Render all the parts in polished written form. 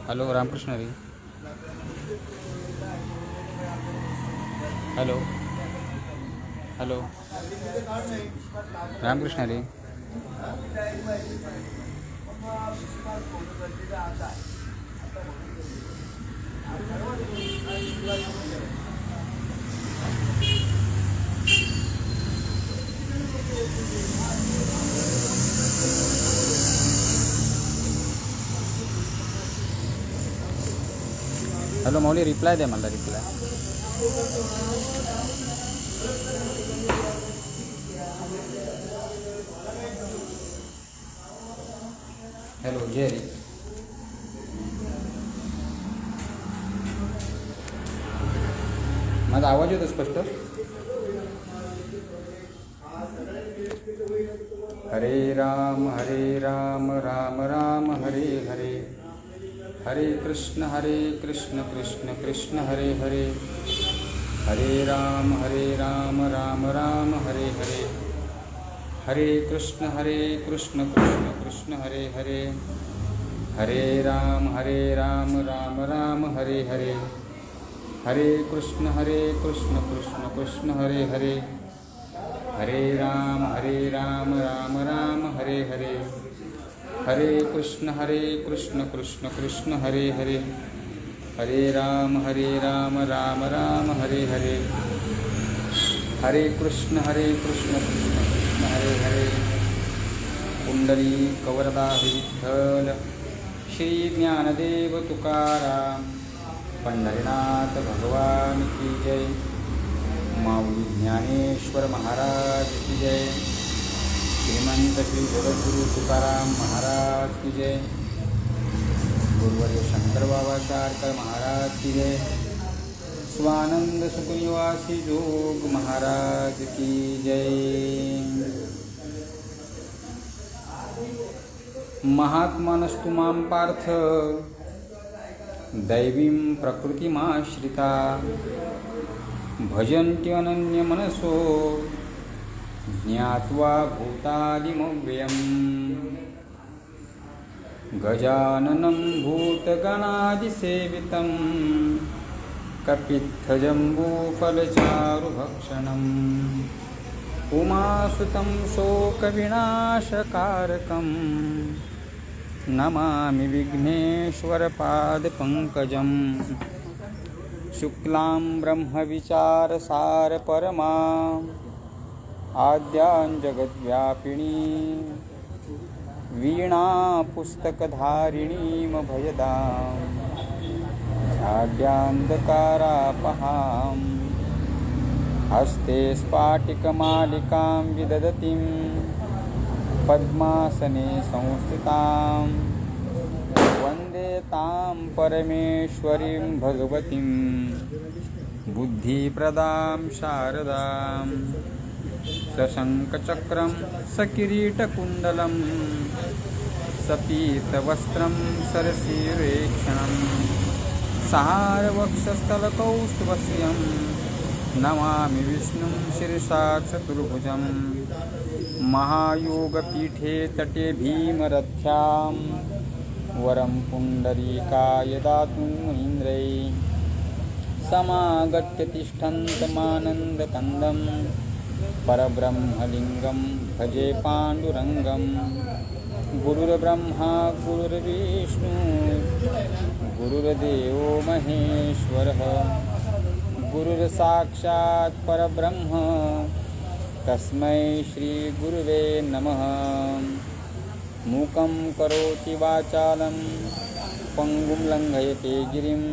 Hello Ramkrishna Hari. Hello hello Ramkrishna Hari. Hello Mauli, reply द्या मला, reply. Hello जय हरी. माझा आवाज येतो स्पष्ट? हरे राम राम राम हरे हरे, हरे कृष्ण कृष्ण कृष्ण हरे हरे, हरे राम राम राम हरे हरे, हरे कृष्ण कृष्ण कृष्ण हरे हरे, हरे राम राम राम हरे हरे, हरे कृष्ण कृष्ण कृष्ण हरे हरे, हरे राम राम राम हरे हरे, हरे कृष्ण कृष्ण कृष्ण हरे हरे, हरे राम राम राम हरे हरे, हरे कृष्ण कृष्ण कृष्ण हरे हरे. कुंडली कवरदा विठ्ठल, श्री ज्ञानदेव तुकाराम, पंढरीनाथ भगवान की जय. माऊली ज्ञानेश्वर महाराज की जय. श्रीमंत श्री जगद्गुरु तुकाराम महाराज की जय. गुरुवर्य शंकर बाबा चारकर महाराज की जय. स्वानंद सुखनिवासी जोग महाराज की जय. महात्मानस्तु मां पार्थ, दैवीं प्रकृतिमाश्रिता, भजन्त्यनन्यमनसो, ज्ञात्वा भूतादिमव्ययम्. गजाननं भूतगणादिसेवितं, कपित्थजम्बूफलचारुभक्षणम्, उमासुतं शोकविनाशकारकम्, नमामि विघ्नेश्वरपादपङ्कजम्. शुक्लां ब्रह्मविचारसारपरमा, आद्यां जगद्व्यापिनी, वीणापुस्तकधारिणीमभयदां, झाड्यान्धकारापहां, हस्ते स्फाटिकमालिकां विदधतीं, पद्मासने संस्थितां, वन्दे तां परमेश्वरीं भगवतीं, बुद्धिप्रदां शारदां. सशङ्खचक्रं सकिरीटकुण्डलं, सपीतवस्त्रं सरसीरेक्षणं, सहारवक्षस्थलकौस्तुभस्यं, नमामि विष्णुं शिरसा चतुर्भुजं. महायोगपीठे तटे भीमरथ्यां, वरं पुण्डरीकाय दातुं मुनीन्द्रैः, समागत्य तिष्ठन्तमानन्दकन्दं, परब्रह्मलिङ्गं भजे पाण्डुरङ्गं. गुरुर्ब्रह्मा गुरुर्विष्णु, गुरुर्देवो महेश्वरः, गुरुर्साक्षात् परब्रह्म, तस्मै श्रीगुरुवे नमः. मूकं करोति वाचालं, पङ्गुं लङ्घयते गिरिं,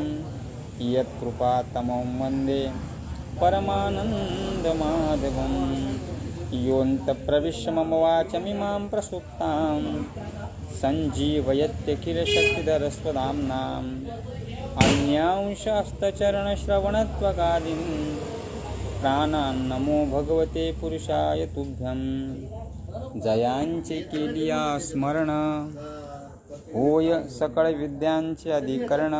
यत्कृपातमं वन्दे परमानन्दमाधवं. योऽन्तःप्रविश्य मम वाचमिमां प्रसुप्तां, सञ्जीवयत्यखिलशक्तिधरस्वधाम्नाम्. अन्यांशस्तचरणश्रवणत्वगादीन्, प्राणान्नमो भगवते पुरुषाय तुभ्यं. जयांचे केलिया स्मरण, होय सकळ विद्यांचे अधिकरण.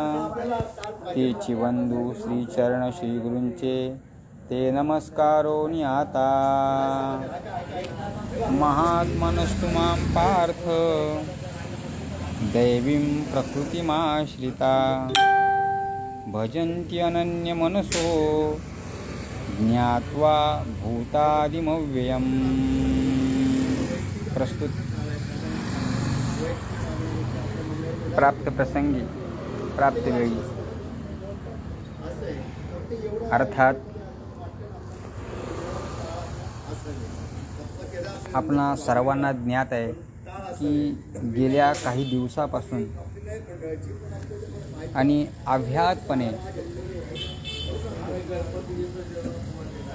तेची वंदू श्रीचरण श्रीगुरूंचे, ते नमस्कारो नियाता महात्मनस्तु मां पार्थ दैवीं प्रकृतिमाश्रिता भजन्ति अनन्यमनसो ज्ञात्वा भूतादिमव्ययम्। प्रस्तुत प्राप्त प्रसंगी प्राप्त वेळी, अर्थात आपणा सर्वांना ज्ञात आहे की गेल्या काही दिवसापासून आणि अव्याहतपणे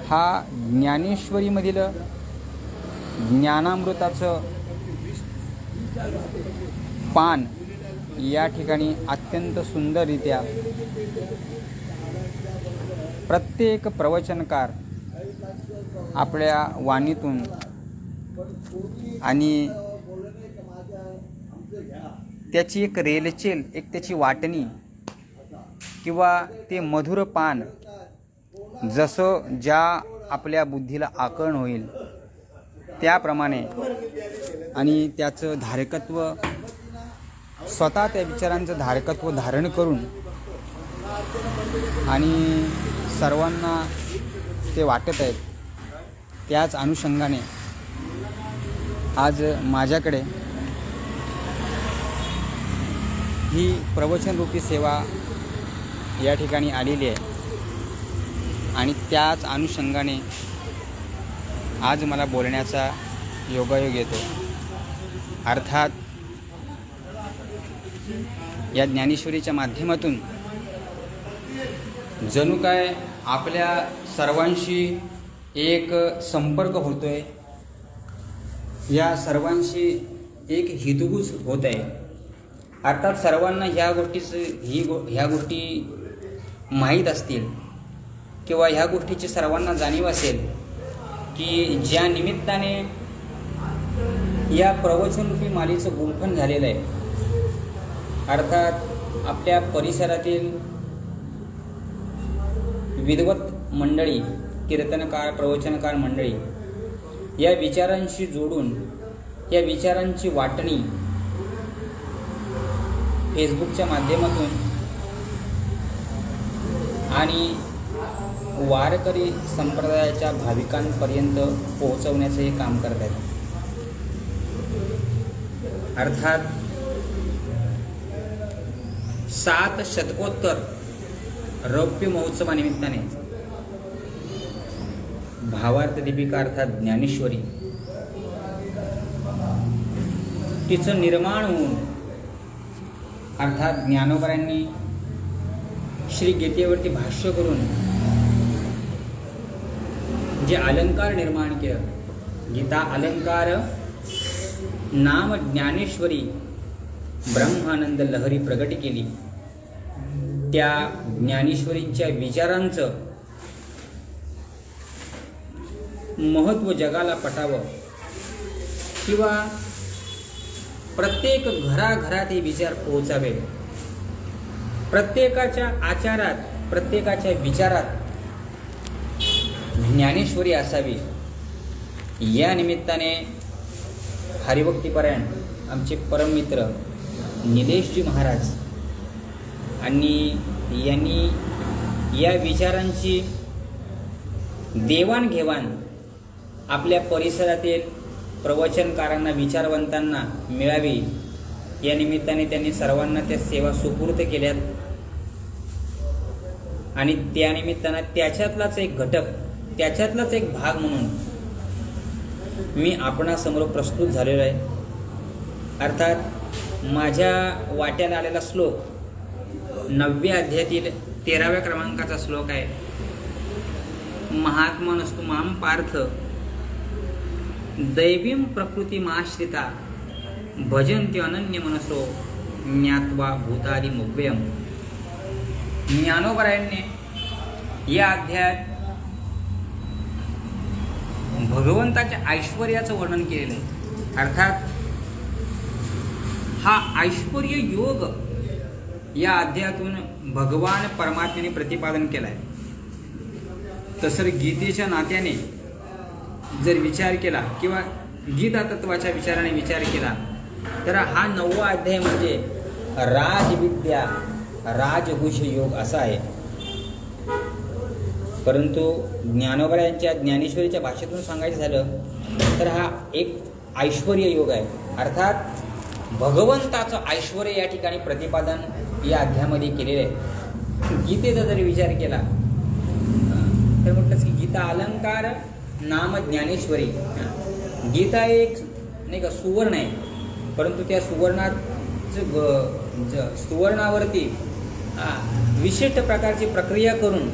हा ज्ञानेश्वरीमधील ज्ञानामृताचं पान या ठिकाणी अत्यंत सुंदररित्या प्रत्येक प्रवचनकार आपल्या वाणीतून आणि त्याची एक रेलचेल, एक त्याची वाटणी किंवा ते मधुर पान जसं ज्या आपल्या बुद्धीला आकर्ण होईल त्याप्रमाणे आणि त्याचं धारकत्व स्वतः त्या विचारांचं धारकत्व धारण करून आणि सर्वांना ते वाटत आहेत, त्याच अनुषंगाने आज माझ्याकडे ही प्रवचनरूपी सेवा या ठिकाणी आलेली आहे आणि त्याच अनुषंगाने आज मला बोलण्याचा योगायोग येतो। अर्थात या ज्ञानेश्वरीच्या माध्यमातून जणू काय आपल्या सर्वांशी एक संपर्क होतोय, या सर्वांशी एक हितगुज होत आहे। अर्थात सर्वांना ह्या गोष्टी माहीत असतील किंवा ह्या गोष्टीची सर्वांना जाणीव असेल की ज्या निमित्ताने या प्रवचनरूपी मालेचं गुंफन झालेलं आहे, अर्थात आपल्या परिसरातील विद्वत मंडळी, कीर्तनकार, प्रवचनकार मंडळी या विचारांशी जोडून या विचारांची वाटणी फेसबुकच्या माध्यमातून आणि वारकरी संप्रदायाच्या भाविकांपर्यंत पोहोचवण्याचं हे काम करत आहेत। अर्थात 7 शतकोत्तर रौप्य महोत्सवानिमित्ताने भावार्थ दीपिका अर्थात ज्ञानेश्वरी तिचं निर्माण होऊन, अर्थात ज्ञानोबांनी श्री गीतेवरती भाष्य करून जे अलंकार निर्माण केलं, गीता अलंकार नाम ज्ञानेश्वरी ब्रह्मानंद लहरी प्रगट केली, त्या ज्ञानेश्वरींच्या विचारांचं महत्त्व जगाला पटावं किंवा प्रत्येक घराघरात हे विचार पोहोचावे, प्रत्येकाच्या आचारात, प्रत्येकाच्या विचारात ज्ञानेश्वरी असावी, या निमित्ताने हरिभक्तीपरायण आमचे परममित्र निलेशजी महाराज आणि यांनी या विचारांची देवाणघेवाण आपल्या परिसरातील प्रवचनकारांना, विचारवंतांना मिळावी, या निमित्ताने त्यांनी सर्वांना त्या सेवा सुपूर्द केल्यात आणि त्या निमित्तानं त्याच्यातलाच एक घटक, त्याच्यातलाच एक भाग म्हणून मी आपणासमोर प्रस्तुत झालेलो आहे। अर्थात माझ्या वाट्याला आलेला श्लोक 9व्या अध्यायातील 13व्या क्रमांकाचा श्लोक आहे। महात्मनस्तु मां पार्थ दैवीं प्रकृतिमाश्रिता भजन्ति अनन्यमनसो ज्ञात्वा भूतादिमव्ययम्। ज्ञानोबरायांनी या अध्यायात भगवंताच्या ऐश्वर्याचं वर्णन केलेलं आहे। अर्थात हा ऐश्वर्य योग या अध्यायातून भगवान परमात्म्याने प्रतिपादन केला आहे। तसं गीतेच्या नात्याने जर विचार केला किंवा गीता तत्वाच्या विचाराने विचार केला तर हा 9वा अध्याय म्हणजे राजविद्या राजहुष योग असा आहे. परंतु ज्ञानोबरायांच्या ज्ञानेश्वरीच्या भाषेतून सांगायचं झालं तर हा एक ऐश्वर्य योग आहे. अर्थात भगवंताचं ऐश्वर्य या ठिकाणी प्रतिपादन या अध्यायामध्ये केलेलं आहे. गीतेचा जर विचार केला तर म्हटलं की गीता अलंकार नाम ज्ञानेश्वरी. गीता एक नाही का सुवर्ण आहे, परंतु त्या सुवर्णावरती विशिष्ट प्रकारची प्रक्रिया करून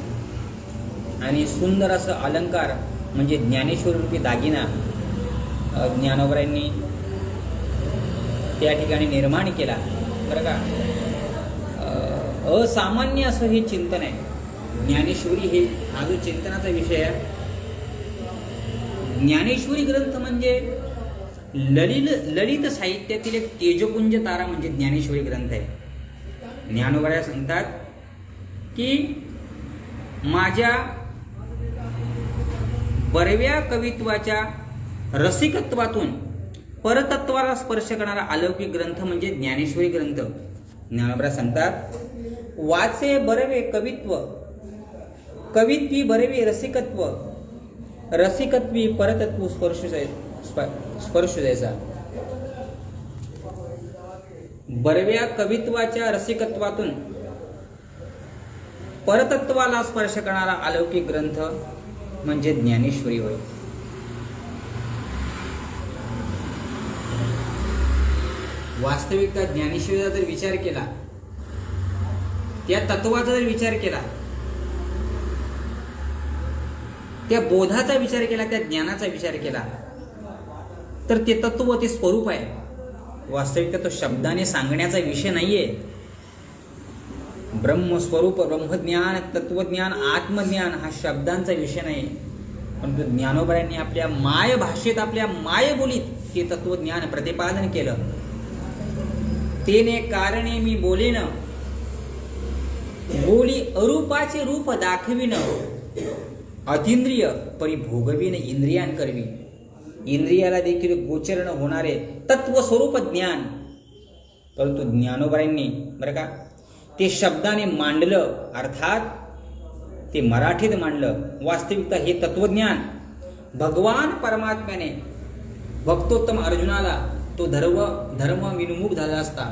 आणि सुंदर असं अलंकार म्हणजे ज्ञानेश्वरी रूपी दागिना ज्ञानोबरायांनी त्या ठिकाणी निर्माण केला. बरं का, असामान्य असं हे चिंतन आहे. ज्ञानेश्वरी हे हा जो चिंतनाचा विषय आहे. ज्ञानेश्वरी ग्रंथ म्हणजे ललित साहित्यातील एक तेजपुंज तारा म्हणजे ज्ञानेश्वरी ग्रंथ आहे. ज्ञानोबराय सांगतात की माझ्या बरव्या कवित्वाच्या रसिकत्वातून परतत्वाला स्पर्श करणारा अलौकिक ग्रंथ म्हणजे ज्ञानेश्वरी ग्रंथ. ज्ञानोबराय सांगतात वाचे बरवे कवित्व, कवित्वी बरवे रसिकत्व, रसिकत्वी परतत्व स्पर्श जायचा. बरव्या कवित्वाच्या रसिकत्वातून परतत्वाला स्पर्श करणारा अलौकिक ग्रंथ म्हणजे ज्ञानेश्वरी होय. वास्तविकता ज्ञानेश्वरीचा जर विचार केला, त्या तत्वाचा जर विचार केला, त्या बोधाचा विचार केला, त्या ज्ञानाचा विचार केला तर ते तत्व ते स्वरूप आहे. वास्तविकता तो शब्दाने सांगण्याचा विषय नाहीये. ब्रह्मस्वरूप, ब्रह्मज्ञान, तत्वज्ञान, आत्मज्ञान हा शब्दांचा विषय नाही. परंतु ज्ञानोबरायांनी आपल्या माय भाषेत, आपल्या माय बोलीत ते तत्वज्ञान प्रतिपादन केलं. तेने कारणे मी बोलेन, बोली अरूपाचे रूप दाखविन, अतिंद्रिय परी भोगविन इंद्रियांकरवी. इंद्रियाला देखील गोचर न होणारे तत्वस्वरूप ज्ञान. परंतु ज्ञानोबरायांनी बरं का ते शब्दाने मांडलं, अर्थात ते मराठीत मांडलं. वास्तविकता हे तत्वज्ञान भगवान परमात्म्याने भक्तोत्तम अर्जुनाला तो धर्म विन्मुख झाला असता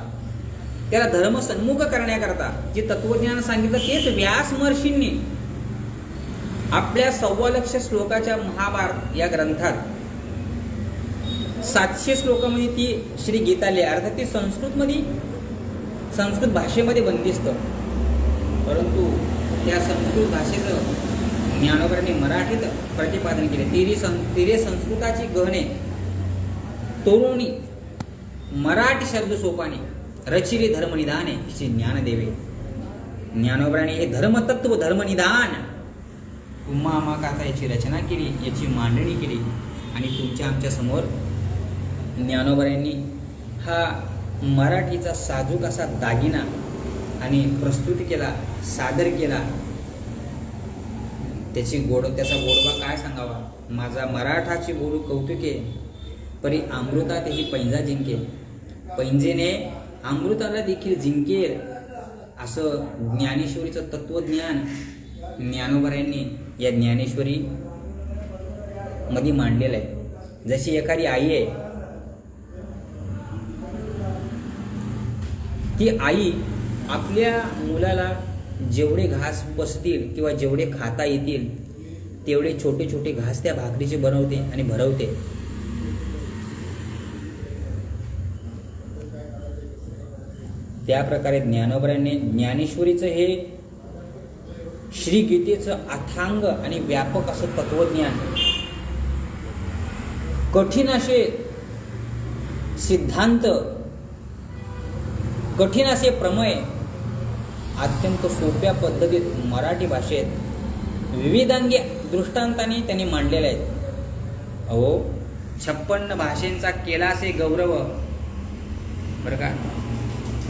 त्याला धर्म सन्मुख करण्याकरता जे तत्वज्ञान सांगितलं तेच व्यास महर्षींनी आपल्या 1,15,00,000 श्लोकाच्या महाभारत या ग्रंथात 700 श्लोकामध्ये ती श्री गीता लिहिली. अर्थात ती संस्कृत भाषेमध्ये बंदिस्त, परंतु त्या संस्कृत भाषेचं ज्ञानोबरांनी मराठीत प्रतिपादन केले. तिरे संस्कृताची गहणे तोरुणी मराठी शब्द सोपाने रचिले धर्मनिधाने श्री ज्ञानदेवे. ज्ञानोबरांनी हे धर्मतत्व धर्मनिधान उम्मा काथा याची रचना केली, याची मांडणी केली आणि तुमच्या आमच्या समोर ज्ञानोबरांनी हा मराठीचा साजूक असा दागिना आणि प्रस्तुत केला, सादर केला. त्याचा गोडवा काय सांगावा. माझा मराठाची बोलू कौतुके परी अमृतात ही पैंजा जिंके, पैंजेने अमृताला देखील जिंकेल असं ज्ञानेश्वरीचं तत्वज्ञान ज्ञानोबरायांनी या ज्ञानेश्वरी मध्ये मांडलेलं आहे. जशी एखादी आई आहे, ती आई आपल्या मुलाला जेवढे घास बसतील किंवा जेवढे खाता येतील तेवढे छोटे छोटे घास त्या भाकरीचे बनवते आणि भरवते. त्या प्रकारे ज्ञानोबरायांनी ज्ञानेश्वरीचं हे श्री गीतेचं अथांग आणि व्यापक असं तत्वज्ञान, कठीण असे सिद्धांत, कठीण असे प्रमेय अत्यंत सोप्या पद्धतीत मराठी भाषेत विविधांगी दृष्टांतांनी त्यांनी मांडलेले आहेत. 56 भाषेंचा केला असे गौरव. बरं का,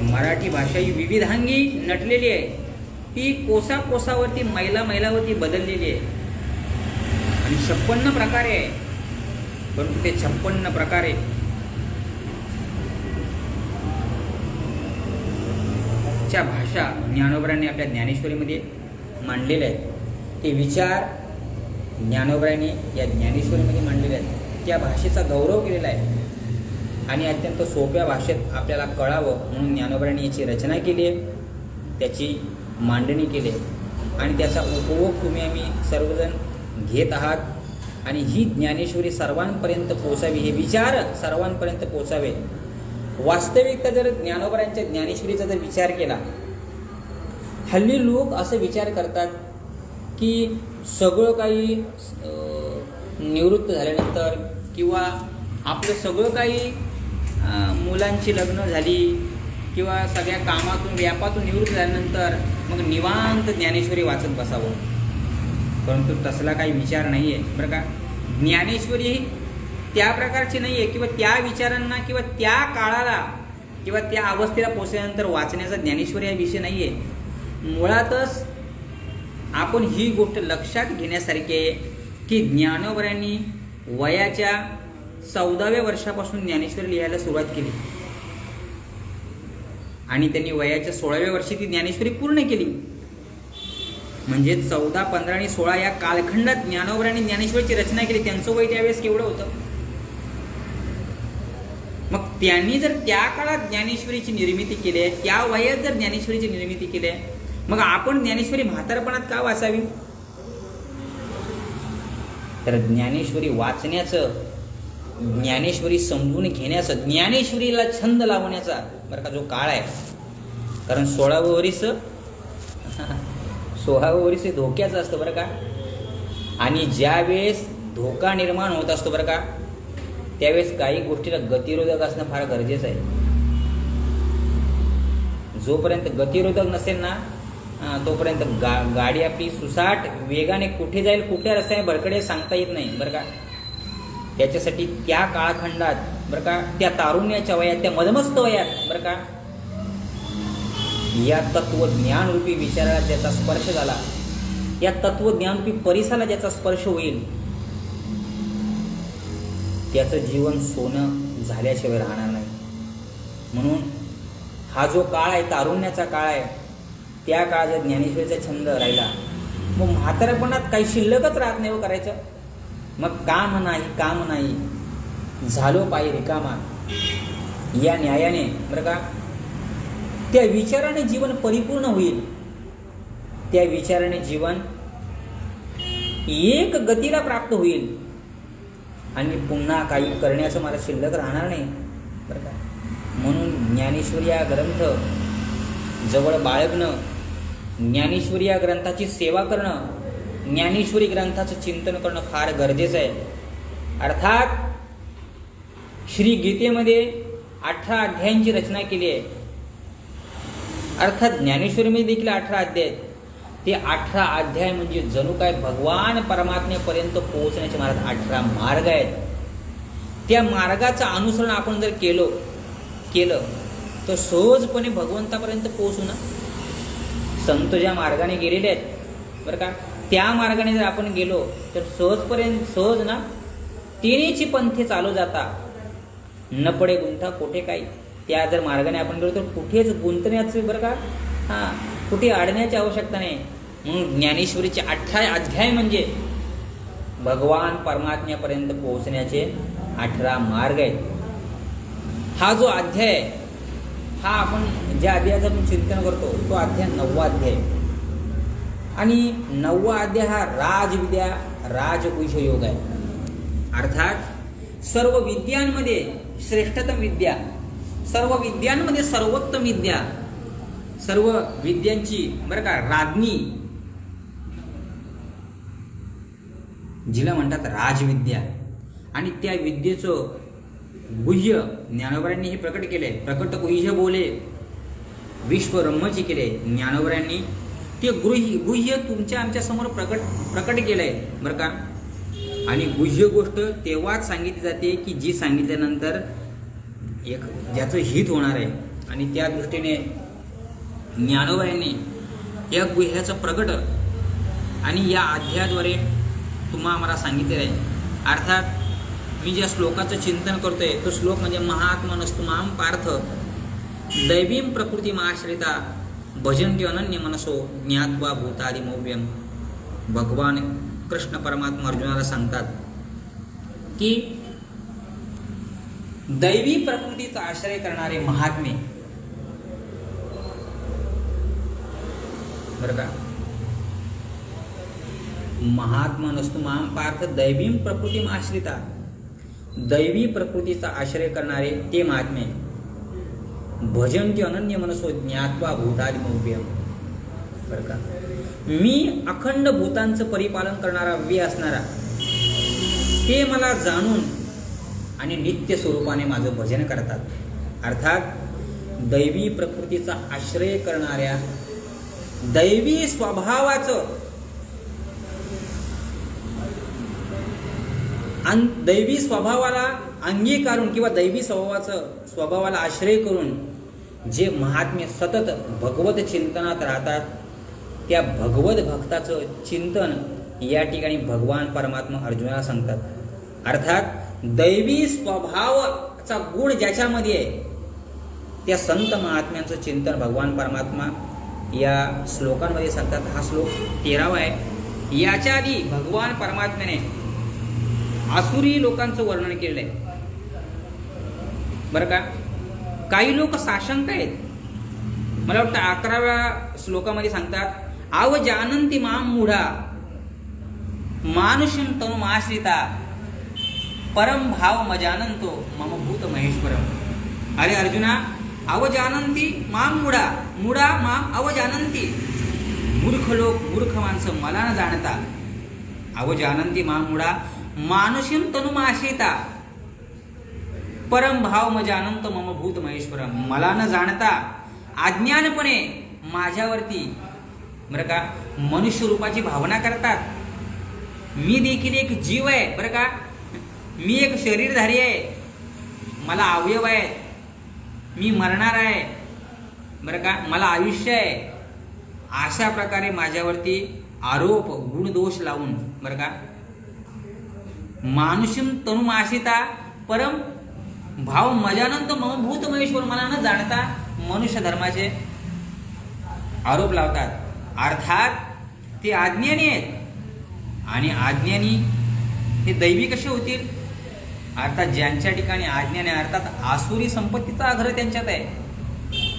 मराठी भाषा ही विविधांगी नटलेली आहे. ती कोसावरती मैलावरती बदललेली आहे. आणि 56 प्रकारे आहे, परंतु ते 56 प्रकारे च्या भाषा ज्ञानोबरांनी आपल्या ज्ञानेश्वरीमध्ये मांडलेल्या आहेत. ते विचार ज्ञानोबरांनी या ज्ञानेश्वरीमध्ये मांडलेले आहेत. त्या भाषेचा गौरव केलेला आहे आणि अत्यंत सोप्या भाषेत आपल्याला कळावं म्हणून ज्ञानोबरांनी याची रचना केली आहे, त्याची मांडणी केली आहे आणि त्याचा उपभोग तुम्ही आम्ही सर्वजण घेत आहात. आणि ही ज्ञानेश्वरी सर्वांपर्यंत पोचावी, हे विचार सर्वांपर्यंत पोचावे. वास्तविकता जर ज्ञानोबरांच्या ज्ञानेश्वरीचा जर विचार केला, हल्ली लोक असं विचार करतात की सगळं काही निवृत्त झाल्यानंतर किंवा आपलं सगळं काही मुलांची लग्न झाली किंवा सगळ्या कामातून व्यापातून निवृत्त झाल्यानंतर मग निवांत ज्ञानेश्वरी वाचत बसावं. परंतु तसला काही विचार नाही आहे बरं का. ज्ञानेश्वरी त्या प्रकारची नाही आहे किंवा त्या विचारांना किंवा त्या काळाला किंवा त्या अवस्थेला पोचल्यानंतर वाचण्याचा ज्ञानेश्वरी हा विषय नाही आहे. मुळातच आपण ही गोष्ट लक्षात घेण्यासारखी आहे की ज्ञानोबरांनी वयाच्या 14व्या वर्षापासून ज्ञानेश्वरी लिहायला सुरुवात केली आणि त्यांनी वयाच्या 16व्या वर्षी ती ज्ञानेश्वरी पूर्ण केली. म्हणजे 14, 15 आणि 16 या कालखंडात ज्ञानोबरांनी ज्ञानेश्वरीची रचना केली. त्यांचं वय त्यावेळेस केवढं होतं. मग त्यांनी जर त्या काळात ज्ञानेश्वरीची निर्मिती केली आहे, त्या वयात जर ज्ञानेश्वरीची निर्मिती केली आहे, मग आपण ज्ञानेश्वरी म्हातारपणात का वाचावी. तर ज्ञानेश्वरी वाचण्याचं, ज्ञानेश्वरी समजून घेण्याचं, ज्ञानेश्वरीला छंद लावण्याचा बरं का जो काळ आहे, कारण 16वं वर्ष हे धोक्याचं असतं बरं का. आणि ज्यावेळेस धोका निर्माण होत असतो बरं का, त्यावेळेस काही गोष्टीला गतिरोधक असणं फार गरजेचं आहे. जोपर्यंत गतिरोधक नसेल ना तोपर्यंत गाडी आपली सुसाट वेगाने कुठे जाईल, कुठल्या रस्त्याने भरकडे सांगता येत नाही बरं का. त्याच्यासाठी त्या काळखंडात बरं का, त्या तारुण्याच्या वयात, त्या मदमस्त वयात बरं का, या तत्वज्ञानरूपी विचाराला ज्याचा स्पर्श झाला, या तत्वज्ञानरूपी परिसराला ज्याचा स्पर्श होईल, त्याचं जीवन सोनं झाल्याशिवाय राहणार नाही. म्हणून हा जो काळ आहे, तारुण्याचा काळ आहे, त्या काळात ज्ञानेश्वरीचा छंद राहिला, मग म्हातारपणात काही शिल्लकच राहत नाही करायचं. मग काम नाही झालो पायी रिकामा, या न्यायाने बरं का त्या विचाराने जीवन परिपूर्ण होईल. त्या विचाराने जीवन एक गतीला प्राप्त होईल आणि पुन्हा काही करण्याचं मला शिल्लक राहणार नाही बरं का. म्हणून ज्ञानेश्वरी हा ग्रंथ जवळ बाळगणं, ज्ञानेश्वरी या ग्रंथाची सेवा करणं, ज्ञानेश्वरी ग्रंथाचं चिंतन करणं फार गरजेचं आहे. अर्थात श्री गीतेमध्ये 18 अध्यायांची रचना केली आहे. अर्थात ज्ञानेश्वरीमध्ये देखील 18 अध्याय आहेत. ते 18 अध्याय म्हणजे जणू काय भगवान परमात्मेपर्यंत पोहोचण्याचे महाराज 18 मार्ग आहेत. त्या मार्गाचं अनुसरण आपण जर केलं तर सहजपणे भगवंतापर्यंत पोहोचू ना. संत ज्या मार्गाने गेलेले आहेत बरं का, त्या मार्गाने जर आपण गेलो तर सहज ना तिन्हीची पंथे चालू जाता, न पडे गुंता कोठे काही. त्या जर मार्गाने आपण गेलो तर कुठेच गुंतण्याचं बरं का, कुठे अडण्याची आवश्यकता नाही. म्हणून ज्ञानेश्वरीचे 18 अध्याय म्हणजे भगवान परमात्म्यापर्यंत पोहोचण्याचे 18 मार्ग आहेत. हा जो अध्याय आहे, हा आपण ज्या अध्यायाचं आपण चिंतन करतो तो अध्याय 9वा अध्याय. आणि 9वा अध्याय हा राजविद्या राजकुश योग आहे. अर्थात सर्व विद्यांमध्ये श्रेष्ठतम विद्या, सर्व विद्यांमध्ये सर्वोत्तम विद्या, सर्व विद्यांची बरं का राज्ञी जिला म्हणतात राजविद्या. आणि त्या विद्येचं गुह्य ज्ञानोबरांनी हे प्रकट केले. प्रकट गुह्य बोले विश्वरम्मची केले ज्ञानोबरांनी. ते गुह्य तुमच्या आमच्या समोर प्रकट केलंय बरं का. आणि गुह्य गोष्ट तेव्हाच सांगितली जाते की जी सांगितल्यानंतर एक ज्याचं हित होणार आहे. आणि त्या दृष्टीने ज्ञानोबरांनी या गुह्याचं प्रकट आणि या अध्यायाद्वारे तुम्हा आम्हाला सांगितलेलं आहे. अर्थात मी ज्या श्लोकाचं चिंतन करतोय तो श्लोक म्हणजे महात्मनस्तु माम पार्थ दैवीं प्रकृतिमाश्रिता भजन्ति अनन्य मनसो ज्ञात्वा भूतादिमव्यम. भगवान कृष्ण परमात्मा अर्जुनाला सांगतात की दैवी प्रकृतीचा आश्रय करणारे महात्मे, बरं का, महात्मा नसतो माम पार्थ दैवीं प्रकृतीम आश्रिता, दैवी प्रकृतीचा आश्रय करणारे ते महात्मे भजन्ति अनन्य मनसो ज्ञात्वा भूतादिमव्यम. बरं का, मी अखंड भूतांचं परिपालन करणारा वे असणारा ते मला जाणून आणि नित्य स्वरूपाने माझं भजन करतात. अर्थात दैवी प्रकृतीचा आश्रय करणाऱ्या दैवी स्वभावाचं दैवी स्वभावाला अंगीकारून किंवा दैवी स्वभावाला आश्रय करून जे महात्मे सतत भगवत चिंतनात राहतात त्या भगवत भक्ताचं चिंतन या ठिकाणी भगवान परमात्मा अर्जुनाला सांगतात. अर्थात दैवी स्वभावाचा गुण ज्याच्यामध्ये आहे त्या संत महात्म्यांचं चिंतन भगवान परमात्मा या श्लोकांमध्ये सांगतात. हा श्लोक 13वा आहे. याच्या आधी भगवान परमात्म्याने आसुरी लोकांचं वर्णन केलेलं आहे. बरं का, काही लोक साशंक आहेत. मला वाटतं 11व्या श्लोकामध्ये सांगतात अवजानन्ति मां मूढा मानुषं तनुमाश्रिता परम भाव मजानंतो मम भूत महेश्वरम. अरे अर्जुना, अवजानन्ति मां मूढा, मूढा माम अवजानन्ति. मूर्ख लोक, मूर्ख माणसं मला न जाणता. अवजानन्ति मां मूढा मानुषीम तनुमाश्रिता परम भाव मजानंत मम भूत महेश्वरम. मला न जाणता अज्ञानपणे माझ्यावरती, बरं का, मनुष्य रूपाची भावना करतात. मी देखील एक जीव आहे, बरं का, मी एक शरीरधारी आहे, मला अवयव आहे, मी मरणार आहे, बरं का, मला आयुष्य आहे. अशा प्रकारे माझ्यावरती आरोप गुणदोष लावून, बरं का, मानुषीम तनुमाश्रिता परम भाव मजानंत मम भूत महेश्वर, मला न जाणता मनुष्य धर्माचे आरोप लावतात. अर्थात ते अज्ञानी आहेत आणि अज्ञानी हे दैवी कसे होतील? अर्थात ज्यांच्या ठिकाणी अज्ञान आहे, अर्थात आसुरी संपत्तीचा आग्रह त्यांच्यात आहे.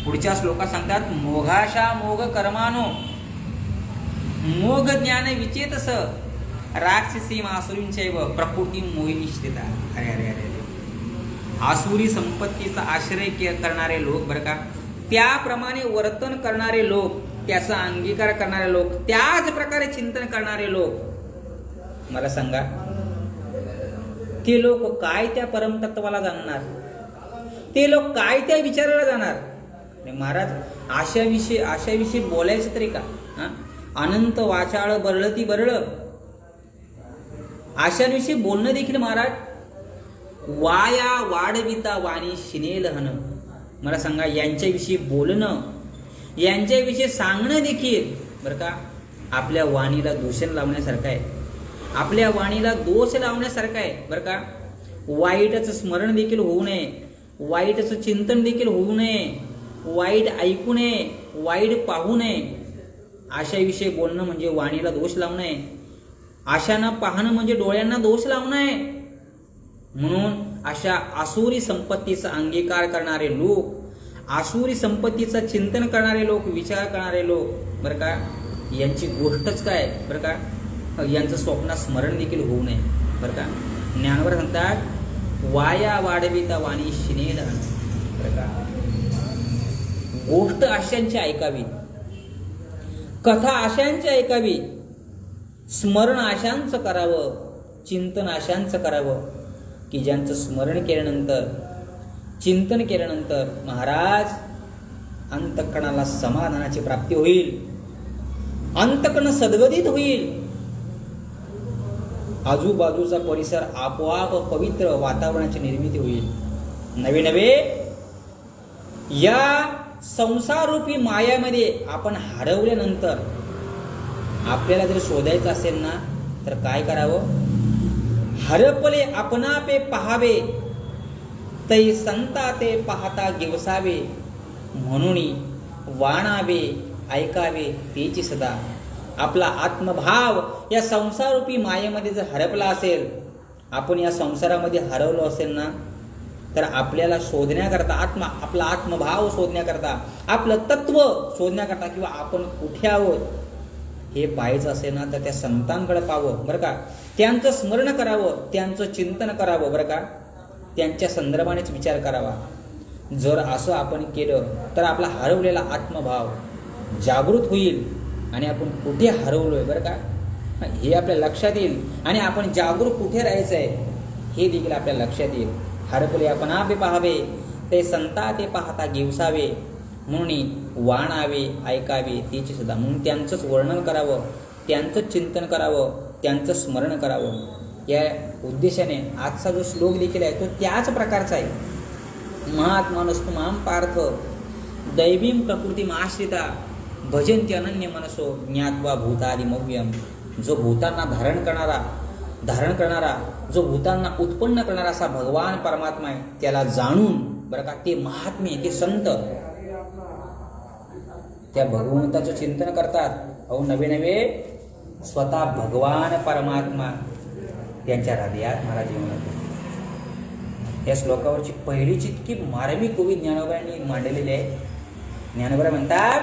पुढच्या श्लोकात सांगतात मोघाशा मोघ कर्मानो मोघ ज्ञान विचेतस राक्षसी आसुरींचैव प्रकृती मोहिनिष्ठिता. अरे अरे अरे, आसुरी संपत्तीचा आश्रय करणारे लोक, बरं का, त्याप्रमाणे वर्तन करणारे लोक, त्याचा अंगीकार करणारे लोक, त्याच प्रकारे चिंतन करणारे लोक, मला सांगा ते लोक काय त्या परमतत्वाला जाणणार? ते लोक काय त्या विचाराला जाणार? महाराज, आशाविषयी बोलायचं तरी का? अनंत वाचाळ बरळती बरळ, आशांविषयी बोलणं देखील महाराज वाया वाढविता वाणी शिनेलहन. मला सांगा, यांच्याविषयी बोलणं, यांच्याविषयी सांगणं देखील, बरं का, आपल्या वाणीला दूषण लावण्यासारखं आहे, आपल्या वाणीला दोष लावण्यासारखं आहे. बरं का, वाईटचं स्मरण देखील होऊ नये, वाईटचं चिंतन देखील होऊ नये, वाईट ऐकू नये, वाईट पाहू नये. आशाविषयी बोलणं म्हणजे वाणीला दोष लावणं आहे. आशांना पाहणं म्हणजे डोळ्यांना दोष लावणं आहे. म्हणून अशा आसुरी संपत्तीचा अंगीकार करणारे लोक, आसुरी संपत्तीचं चिंतन करणारे लोक, विचार करणारे लोक, बरं का, यांची गोष्टच काय, बरं का, यांचं स्वप्नात स्मरण देखील होऊ नये. बरं का, ज्ञानवर सांगतात वाया वाढविता वाणी शिनेल. बरं का, गोष्ट आशांची ऐकावी, कथा आशांची ऐकावी, स्मरण आशांचं करावं, चिंतन आशांचं करावं, की ज्यांचं स्मरण केल्यानंतर, चिंतन केल्यानंतर महाराज अंतःकरणाला समाधानाची प्राप्ती होईल, अंतःकरण सद्गदित होईल, आजूबाजूचा परिसर आपोआप पवित्र वातावरणाची निर्मिती होईल. नवे नवे या संसाररूपी मायामध्ये आपण हरवल्यानंतर आपल्याला जर शोधायचं असेल ना, तर काय करावं? हरपले आपणापे पहावे, तै संता ते पाहता गिवसावे, म्हणून वाणावे ऐकावे तेची सदा. आपला आत्मभाव या संसारूपी मायेमध्ये जर हरपला असेल, आपण या संसारामध्ये हरवलो असेल ना, तर आपल्याला शोधण्याकरता आपला आत्मभाव शोधण्याकरता, आपलं तत्व शोधण्याकरता, किंवा आपण कुठे आहोत हे पाहायचं असेल ना, तर त्या संतांकडे पाहावं बरं का. त्यांचं स्मरण करावं, त्यांचं चिंतन करावं बरं का. त्यांच्या संदर्भानेच विचार करावा. जर असं आपण केलं तर आपला हरवलेला आत्मभाव जागृत होईल आणि आपण कुठे हरवलोय बरं का हे आपल्या लक्षात येईल. आणि आपण जागरूक कुठे राहायचं आहे हे देखील आपल्या लक्षात येईल. हरपले आपणापे पहावे, ते संता ते पाहता गिवसावे, म्हणून वाणावे ऐकावे तेची सुद्धा. म्हणून त्यांचंच वर्णन करावं, त्यांचंच चिंतन करावं, त्यांचं स्मरण करावं. या उद्देशाने आजचा जो श्लोक देखील आहे तो त्याच प्रकारचा आहे. महात्मानस्तु मां पार्थ दैवीं प्रकृतीम आश्रिता भजन्ति अनन्य मनसो ज्ञात्वा भूतादिमव्यम. जो भूतांना धारण करणारा, जो भूतांना उत्पन्न करणारा असा भगवान परमात्मा आहे, त्याला जाणून बरं का, ते महात्मे, ते संत त्या भगवंताचं चिंतन करतात. अहो नवे नवे स्वतः भगवान परमात्मा त्यांच्या हृदयात महाराज येऊन येतो. या श्लोकावरची पहिलीची इतकी मार्मिक ओवी ज्ञानोबांनी मांडलेली आहे. ज्ञानोबा म्हणतात,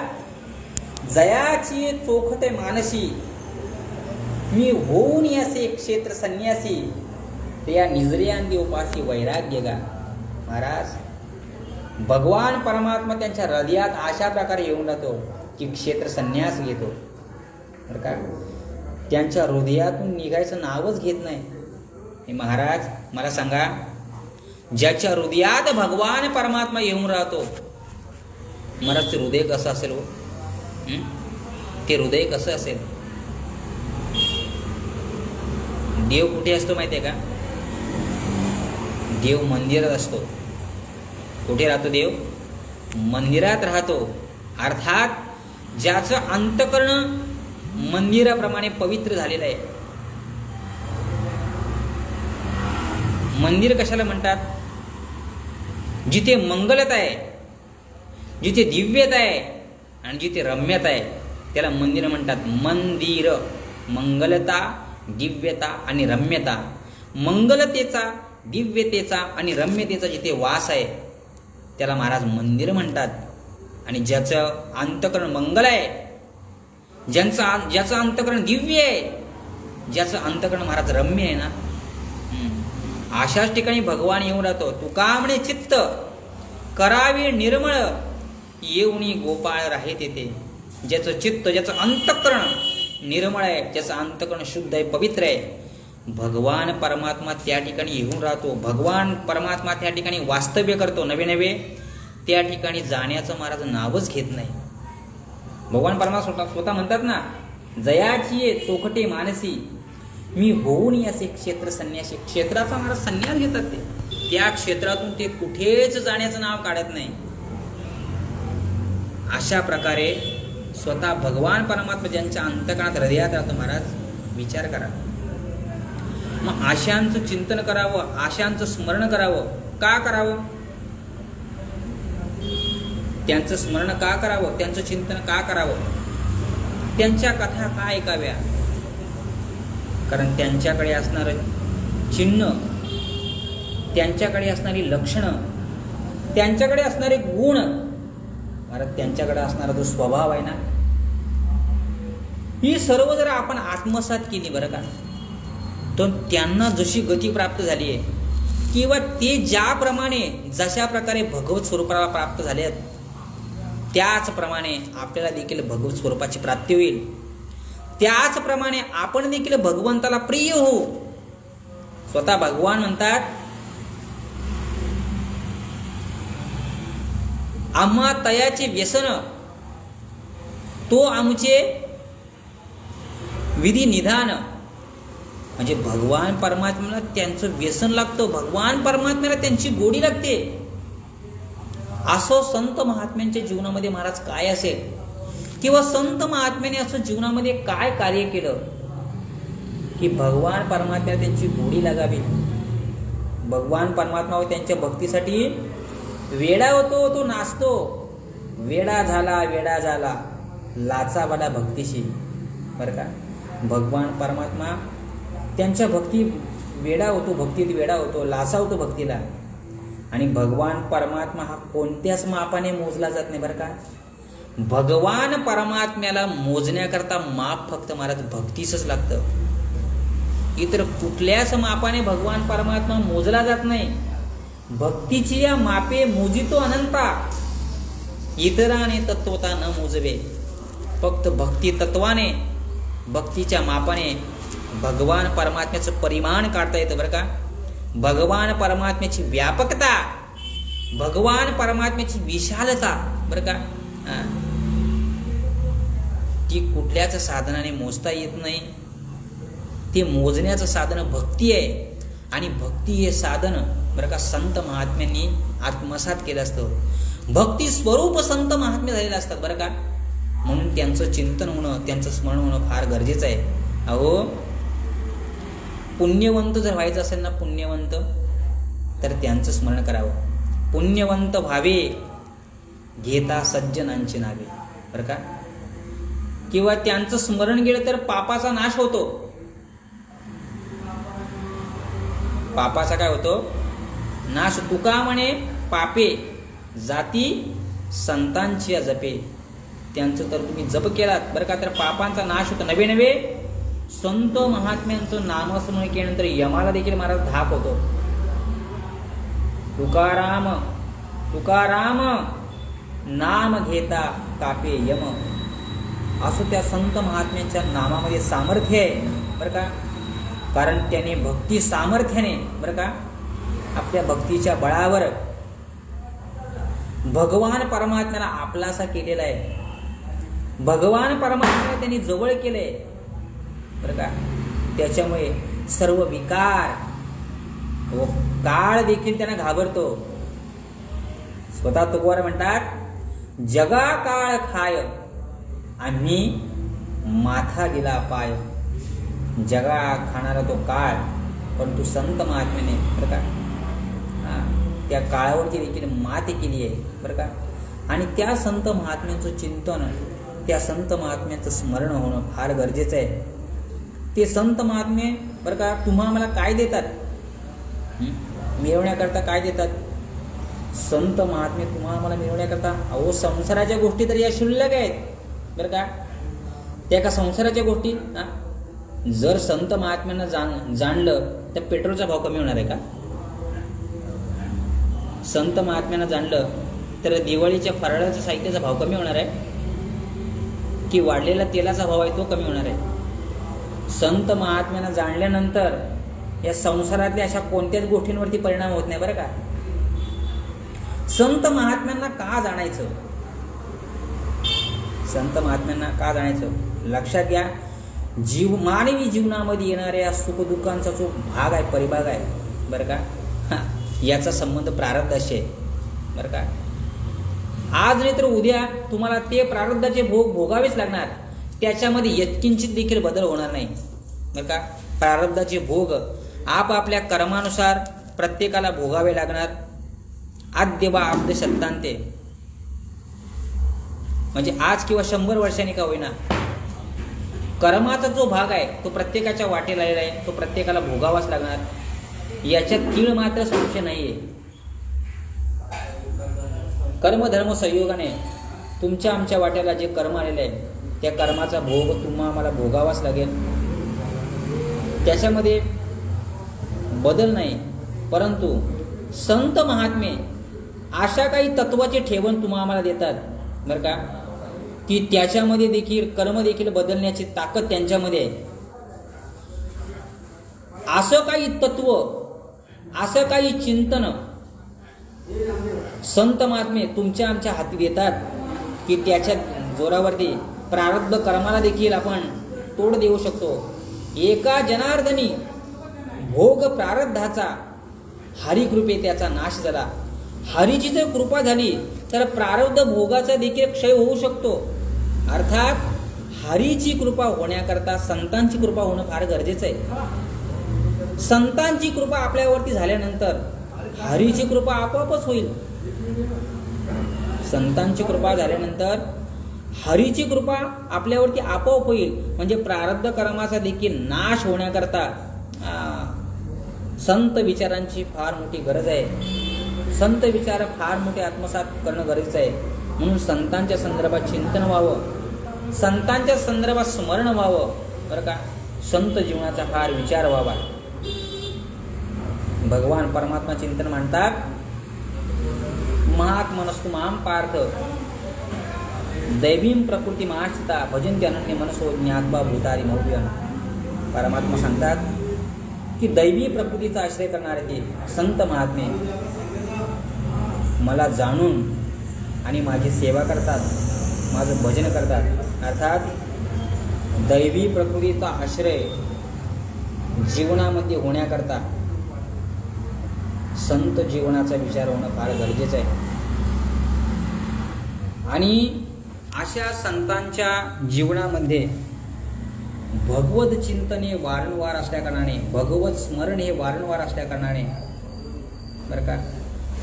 जयाची चोखते मानसी, मी होऊन यासे क्षेत्र संन्यासी, ते या निजरियांदी उपासी वैराग्य गा. महाराज भगवान परमात्मा त्यांच्या हृदयात अशा प्रकारे येऊन राहतो की क्षेत्र संन्यास घेतो बरं का. त्यांच्या हृदयातून निघायचं नावच घेत नाही. हे महाराज मला सांगा, ज्याच्या हृदयात भगवान परमात्मा येऊन राहतो, महाराज ते हृदय कसं असेल हो? ते हृदय कसं असेल? देव कुठे असतो माहिती आहे का? देव मंदिरात असतो. कुठे राहतो देव? मंदिरात राहतो. अर्थात ज्याचं अंतःकरण मंदिराप्रमाणे पवित्र झालेलं आहे. मंदिर कशाला म्हणतात? जिथे मंगलता आहे, जिथे दिव्यता आहे आणि जिथे रम्यता आहे त्याला मंदिर म्हणतात. मंदिर, मंगलता, दिव्यता आणि रम्यता. मंगलतेचा, दिव्यतेचा आणि रम्यतेचा जिथे वास आहे त्याला महाराज मंदिर म्हणतात. आणि ज्याचं अंतःकरण मंगल आहे, ज्याचं अंतःकरण दिव्य आहे, ज्याचं अंतःकरण महाराज रम्य आहे ना, अशाच ठिकाणी भगवान येऊन राहतो. तुका म्हणे चित्त करावे निर्मळ, येऊनी गोपाळ राहे तेथे. ज्याचं चित्त, ज्याचं अंतःकरण निर्मळ आहे, ज्याचं अंतःकरण शुद्ध आहे, पवित्र आहे, भगवान परमात्मा त्या ठिकाणी येऊन राहतो. भगवान परमात्मा त्या ठिकाणी वास्तव्य करतो. नवे नवे त्या ठिकाणी जाण्याचं महाराज नावच घेत नाही. भगवान परमात्मा स्वतः म्हणतात ना, जयाची चोखटे मानसी, मी होऊन याचे क्षेत्र संन्यासी. क्षेत्राचा महाराज संन्यास घेतात. ते त्या क्षेत्रातून ते कुठेच जाण्याचं नाव काढत नाही. अशा प्रकारे स्वतः भगवान परमात्मा ज्यांच्या अंतःकरणात हृदयात राहतो, महाराज विचार करा. मग आशांचं चिंतन करावं, आशांचं स्मरण करावं. का करावं? त्यांचं स्मरण का करावं? त्यांचं चिंतन का करावं? त्यांच्या कथा का ऐकाव्या? कारण त्यांच्याकडे असणारं चिन्ह, त्यांच्याकडे असणारी लक्षणं, त्यांच्याकडे असणारे गुण, महाराज त्यांच्याकडे असणारा जो स्वभाव आहे ना, ही सर्व जर आपण आत्मसात केली बरं का, तर त्यांना जशी गती प्राप्त झाली आहे, किंवा ते ज्याप्रमाणे जशा प्रकारे भगवत स्वरूपाला प्राप्त झाले आहेत, त्याचप्रमाणे आपल्याला देखील भगवत स्वरूपाची प्राप्ती होईल. त्याचप्रमाणे आपण देखील भगवंताला प्रिय होऊ. स्वतः भगवान म्हणतात, आम्हा तयाचे व्यसन तो आमचे विधी निधान. म्हणजे भगवान परमात्म्याला त्यांचं व्यसन लागतं, भगवान परमात्म्याला त्यांची गोडी लागते. असं संत महात्म्यांच्या जीवनामध्ये महाराज काय असेल, किंवा संत महात्म्याने असं जीवनामध्ये काय कार्य केलं, की भगवान परमात्म्याला त्यांची गोडी लागावी. भगवान परमात्मा त्यांच्या भक्तीसाठी वेडा होतो, तो नाचतो. वेडा झाला लाचा बडा भक्तीशी. बरं का, भगवान परमात्मा त्यांच्या भक्तीत वेडा होतो, लाचा होतो भक्तीला. आणि भगवान परमात्मा हा कोणत्याच मापाने मोजला जात नाही. बरं का, भगवान परमात्म्याला मोजण्याकरता माप फक्त महाराज भक्तीचंच लागतं. इतर कुठल्याच मापाने भगवान परमात्मा मोजला जात नाही. भक्तीची या मापे मोजितो अनंता, इतराने तत्वता न मोजवे. फक्त भक्ती तत्वाने, भक्तीच्या मापाने भगवान परमात्म्याचं परिमाण काढता येतं. बरं का, भगवान परमात्म्याची व्यापकता, भगवान परमात्म्याची विशालता, बरं का, ती कुठल्याच साधनाने मोजता येत नाही. ते मोजण्याचं साधन भक्ती आहे. आणि भक्ती हे साधन बरं का संत महात्म्यांनी आत्मसात केलं असतं. भक्ती स्वरूप संत महात्मे झालेले असतात. बरं का, म्हणून त्यांचं चिंतन होणं, त्यांचं स्मरण होणं फार गरजेचं आहे. अहो, पुण्यवंत जर व्हायचं असेल ना, पुण्यवंत, तर त्यांचं स्मरण करावं. पुण्यवंत व्हावे घेता सज्जनांची नावे. बरं का, किंवा त्यांचं स्मरण गेलं तर पापाचा नाश होतो. पापाचा काय होतो? नाश. तुका म्हणे पापे जाती संतांची जपे. त्यांचं तर तुम्ही जप केलात बरं का, तर पापांचा नाश होतो. नवे नवे संत महात्म्यांचं नामस्मरण केल्यानंतर यमाला देखील महाराज धाक होतो. तुकाराम तुकाराम नाम घेता कापे यम. असं त्या संत महात्म्यांच्या नामामध्ये सामर्थ्य आहे. बरं का, कारण त्याने भक्ती सामर्थ्याने, बरं का, आपल्या भक्तीच्या बळावर भगवान परमात्म्याला आपलासा केलेला आहे. भगवान परमात्म्याला त्यांनी जवळ केलंय. बरं का, त्याच्यामुळे सर्व विकार व काळ देखील त्यांना घाबरतो. स्वतः तुकोबार म्हणतात, जगा काळ खाय आम्ही माथा दिला पाय. जगा खाणारा तो काळ, परंतु संत महात्म्याने, बरं का, त्या काळावरची देखील मात केली आहे. बरं का, आणि त्या संत महात्म्यांचं चिंतन, त्या संत महात्म्यांचं स्मरण होणं फार गरजेचं आहे. ते संत महात्मे, बरं का, तुम्हा आम्हाला काय देतात? मिळवण्याकरता काय देतात? संत महात्मे तुम्हा आम्हाला मिळवण्याकरता, अहो, संसाराच्या गोष्टी तर या क्षुल्लक आहेत. बरं का, त्या का संसाराच्या गोष्टी, जर संत महात्म्यांना जाणलं तर पेट्रोलचा भाव कमी होणार आहे का? संत महात्म्यांना जाणलं तर दिवाळीच्या फराळाच्या साहित्याचा भाव कमी होणार आहे की वाढलेला तेलाचा भाव आहे तो कमी होणार आहे? संत महात्म्यांना जाणल्यानंतर या संसारातल्या अशा कोणत्याच गोष्टींवरती परिणाम होत नाही. बरं का, संत महात्म्यांना का जाणायचं? संत महात्म्यांना का जाणायचं? लक्षात घ्या, मानवी जीवनामध्ये येणाऱ्या सुखदुःखांचा जो भाग आहे, परिभाग आहे, बरं का, याचा संबंध प्रारब्धाशी आहे. बरं का, आज नाही तर उद्या तुम्हाला ते प्रारब्धाचे भोग भोगावेच लागणार. त्याच्यामध्ये यत्किंचित देखील बदल होणार नाही. बरं का, प्रारब्धाचे भोग आपापल्या कर्मानुसार प्रत्येकाला भोगावे लागणार. आद्य वा आब्द शब्दांते, म्हणजे आज किंवा 100 वर्षांनी का होईना, कर्माचा जो भाग आहे तो प्रत्येकाच्या वाटेला आलेला आहे, तो प्रत्येकाला भोगावाच लागणार. याच्यात तीळ मात्र संशय नाहीये. कर्मधर्म संयोगाने तुमच्या आमच्या वाट्याला जे कर्म आलेले आहे त्या कर्माचा भोग तुम्हा आम्हाला भोगावाच लागेल. त्याच्यामध्ये बदल नाही. परंतु संत महात्मे अशा काही तत्वाचे ठेवण तुम्हा आम्हाला देतात, बरं का, की त्याच्यामध्ये देखील कर्म देखील बदलण्याची ताकद त्यांच्यामध्ये आहे. असं काही तत्व, असं काही चिंतन संत महात्मे तुमच्या आमच्या हाती देतात की त्याच्या जोरावरती प्रारब्ध कर्माला देखील आपण तोड देऊ शकतो. एका जनार्दनी भोग प्रारब्धाचा हरिकृपे त्याचा नाश झाला. हरीची जर कृपा झाली तर प्रारब्ध भोगाचा देखील क्षय होऊ शकतो. अर्थात हरीची कृपा होण्याकरता संतांची कृपा होणं फार गरजेचं आहे. संतांची कृपा आपल्यावरती झाल्यानंतर हरीची कृपा आपोआपच होईल. संतांची कृपा झाल्यानंतर हरीची कृपा आपल्यावरती आपोआप होईल. म्हणजे प्रारब्ध कर्माचा देखील नाश होण्याकरता संत विचारांची फार मोठी गरज आहे. संत विचार फार मोठे आत्मसात करणं गरजेचं आहे. म्हणून संतांच्या संदर्भात चिंतन व्हावं, संतांच्या संदर्भात स्मरण व्हावं, बरं का. संत जीवनाचा फार विचार व्हावा. भगवान परमात्मा चिंतन म्हणतात, महात्मनस्तु माम पार्थ दैवीं प्रकृती माश्रिता भजन्ति अनन्य मनसो ज्ञात्वा भूतारी मौल्यम. परमात्मा सांगतात की दैवी प्रकृतीचा आश्रय करणारे ते संत महात्मे मला जाणून आणि माझी सेवा करतात, माझं भजन करतात. अर्थात दैवी प्रकृतीचा आश्रय जीवनामध्ये होण्याकरता संत जीवनाचा विचार होणं फार गरजेचं आहे. आणि अशा संतांच्या जीवनामध्ये भगवत चिंतन हे वारंवार असल्याकारणाने, भगवत स्मरण हे वारंवार असल्याकारणाने, बरं का,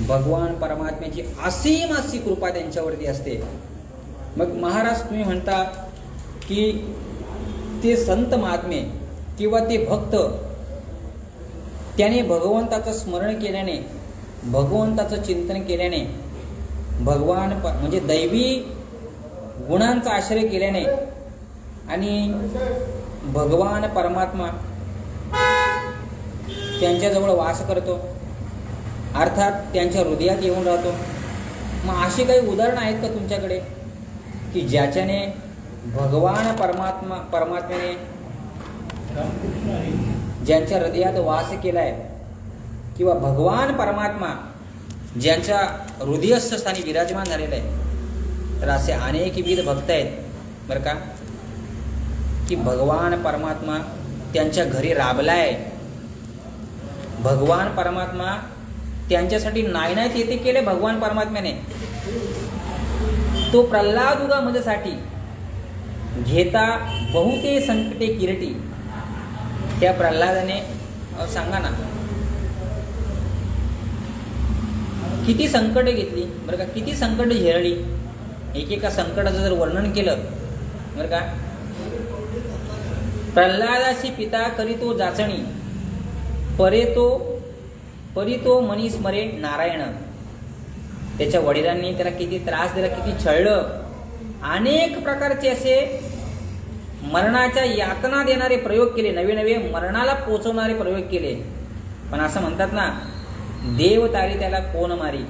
भगवान परमात्म्याची असीम अशी कृपा त्यांच्यावरती असते. मग महाराज तुम्ही म्हणता की ते संत महात्मे किंवा ते भक्त त्याने भगवंताचं स्मरण केल्याने, भगवंताचं चिंतन केल्याने, भगवान म्हणजे दैवी गुणांचा आश्रय केल्याने आणि भगवान परमात्मा त्यांच्याजवळ वास करतो, अर्थात त्यांच्या हृदयात येऊन राहतो. मग अशी काही उदाहरणं आहेत का तुमच्याकडे की ज्याच्याने भगवान परमात्म्याने ज्यांच्या हृदयात वास केलाय किंवा भगवान परमात्मा ज्यांच्या हृदयस्थ स्थानी विराजमान झालेला आहे? तर असे अनेकविध भक्त आहेत, बरं का, की भगवान परमात्मा त्यांच्या घरी राबलाय. भगवान परमात्मा त्यांच्यासाठी नाही तेथे केले. भगवान परमात्म्याने तो प्रल्हाद युगामध्ये घेता बहुते संकटे किरटी. त्या प्रल्हादाने सांगा ना किती संकटे घेतली, बरं का, किती संकटे झेलली. एकेका संकटाचं जर वर्णन केलं, बरं का, प्रल्हादाची पिता करीतो जाचणी परी तो मनी स्मरे नारायण. त्याच्या वडिलांनी त्याला किती त्रास दिला, किती छळलं. अनेक प्रकारचे असे मरणाच्या यातना देणारे प्रयोग केले, नवे नवे मरणाला पोचवणारे प्रयोग केले. पण असं म्हणतात ना, देव तारी त्याला कोण मारी,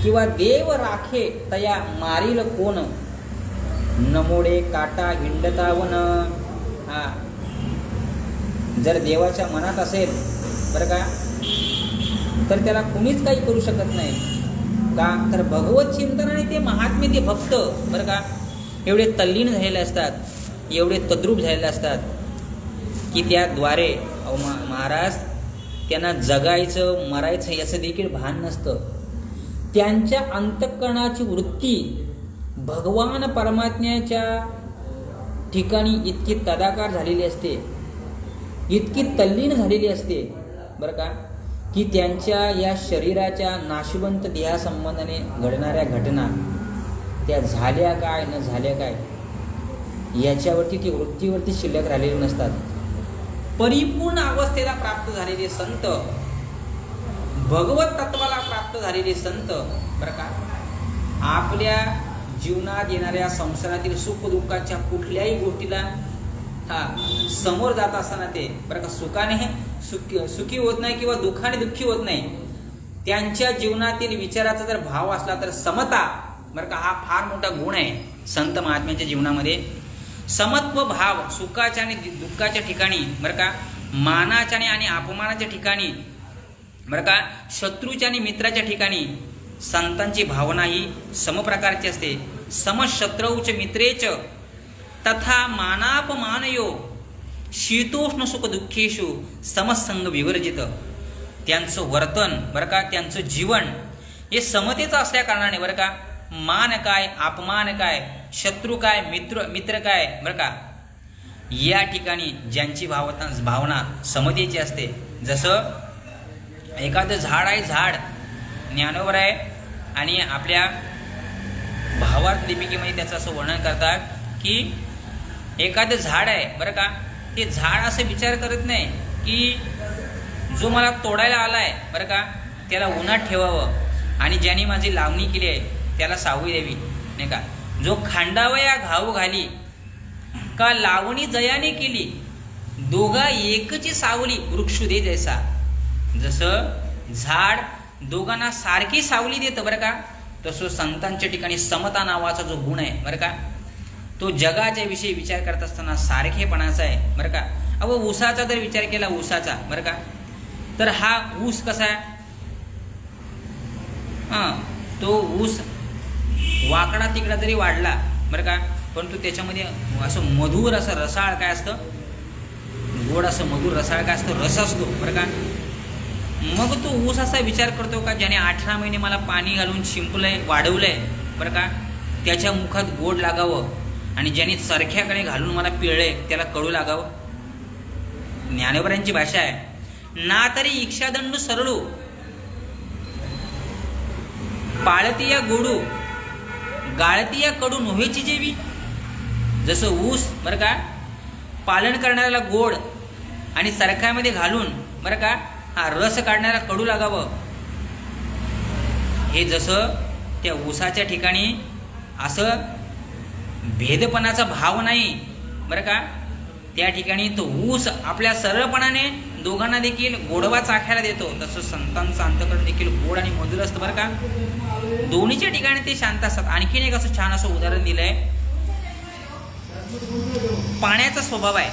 किंवा देव राखे तया मारील कोण, नमोडे काटा हिंडतावन. जर देवाच्या मनात असेल, बरं का, तर त्याला कुणीच काही करू शकत नाही. का तर भगवत चिंतनाने ते महात्मे, ते भक्त, बरं का, एवढे तल्लीन झालेले असतात, एवढे तद्रूप झालेले असतात की त्याद्वारे महाराज त्यांना जगायचं मरायचं याचं देखील भान नसतं. त्यांच्या अंतःकरणाची वृत्ती भगवान परमात्म्याच्या ठिकाणी इतकी तदाकार झालेली असते, इतकी तल्लीन झालेली असते, बरं का, की त्यांच्या या शरीराच्या नाशवंत देहासंबंधाने घडणाऱ्या घटना त्या झाल्या काय न झाल्या काय याच्यावरती, ती वृत्तीवरती शिल्लक राहिलेली नसतात. परिपूर्ण अवस्थेला प्राप्त झालेले संत, भगवत तत्वाला प्राप्त झालेले संत, बरं का, आपल्या जीवनात येणाऱ्या संसारातील सुख दुःखाच्या कुठल्याही गोष्टीला समोर जात असताना ते, बरं का, सुखाने सुखी होत नाही किंवा दुःखाने दुःखी होत नाही. त्यांच्या जीवनातील विचाराचा जर भाव असला तर समता, बरं का, हा फार मोठा गुण आहे संत महात्म्याच्या जीवनामध्ये. समत्व भाव सुखाच्या आणि दुःखाच्या ठिकाणी, बरं का, मानाच्या आणि अपमानाच्या ठिकाणी, बरं का, शत्रूच्या आणि मित्राच्या ठिकाणी संतांची भावना ही समप्रकारची असते. समशत्रौच मित्रेच तथा मानापमानयो शीतोष्ण सुख दुःखेषु समसंग विवर्जित. त्यांचं वर्तन, बरं का, त्यांचं जीवन हे समतेचं असल्या कारणाने, बरं का, मान काय, अपमान काय, शत्रू काय, मित्र काय, बरं का. या ठिकाणी ज्यांची भावना समतेची असते, जसं एखादं झाड आहे, झाड ज्ञानोबर आहे, आणि आपल्या भावार्थ दीपिकेमध्ये त्याचं असं वर्णन करतात की एखादं झाड आहे, बरं का, ते झाड असं विचार करत नाही की जो मला तोडायला आला आहे, बरं का, त्याला उन्हात ठेवावं आणि ज्याने माझी लावणी केली आहे त्याला सावली द्यावी, नाही का. जो खांडावया घाऊ घाली का लावणी जयाने केली, दोघा एकची सावली वृक्ष दे जैसा. जसं झाड दोघांना सारखी सावली देतं, बरं का, तसं संतांच्या ठिकाणी समता नावाचा जो गुण आहे, बरं का, तो जगाच्या विषयी विचार करत असताना सारखेपणाचा आहे, बरं का. अहो ऊसाचा जर विचार केला, ऊसाचा, बरं का, तर हा ऊस कसा आहे, तो ऊस वाकडा तिकडा जरी वाढला, बरं का, परंतु त्याच्यामध्ये असं मधुर असं रसाळ काय असतं, गोड असं मधुर रसाळ काय असतं, रस असतो, बरं का. मग तो ऊस असा विचार करतो का ज्याने 18 महिने मला पाणी घालून शिंपलंय, वाढवलंय, बरं का, त्याच्या मुखात गोड लागावं, आणि ज्याने चरख्याकडे घालून मला पिळलंय त्याला कडू लागावं. ज्ञानेश्वरांची भाषा आहे, ना तरी इच्छादंडू सरळू पाळतीया गोडू गाळतीया कडू नव्हेची जेवी. जसं ऊस, बरं का, पालन करणाऱ्याला गोड आणि चरख्यामध्ये घालून, बरं का, हा रस काढणारा कडू लागावं, हे जसं त्या ऊसाच्या ठिकाणी असं भेदपणाचा भाव नाही, बरं का, त्या ठिकाणी तो ऊस आपल्या सरळपणाने दोघांना देखील गोडवा चाखायला देतो, तसं संतांचं अंतकरण देखील गोड आणि मधुर असतं, बरं का. दोन्हीच्या ठिकाणी ते शांत असतात. आणखीन एक असं छान असं उदाहरण दिलंय, पाण्याचा स्वभाव आहे,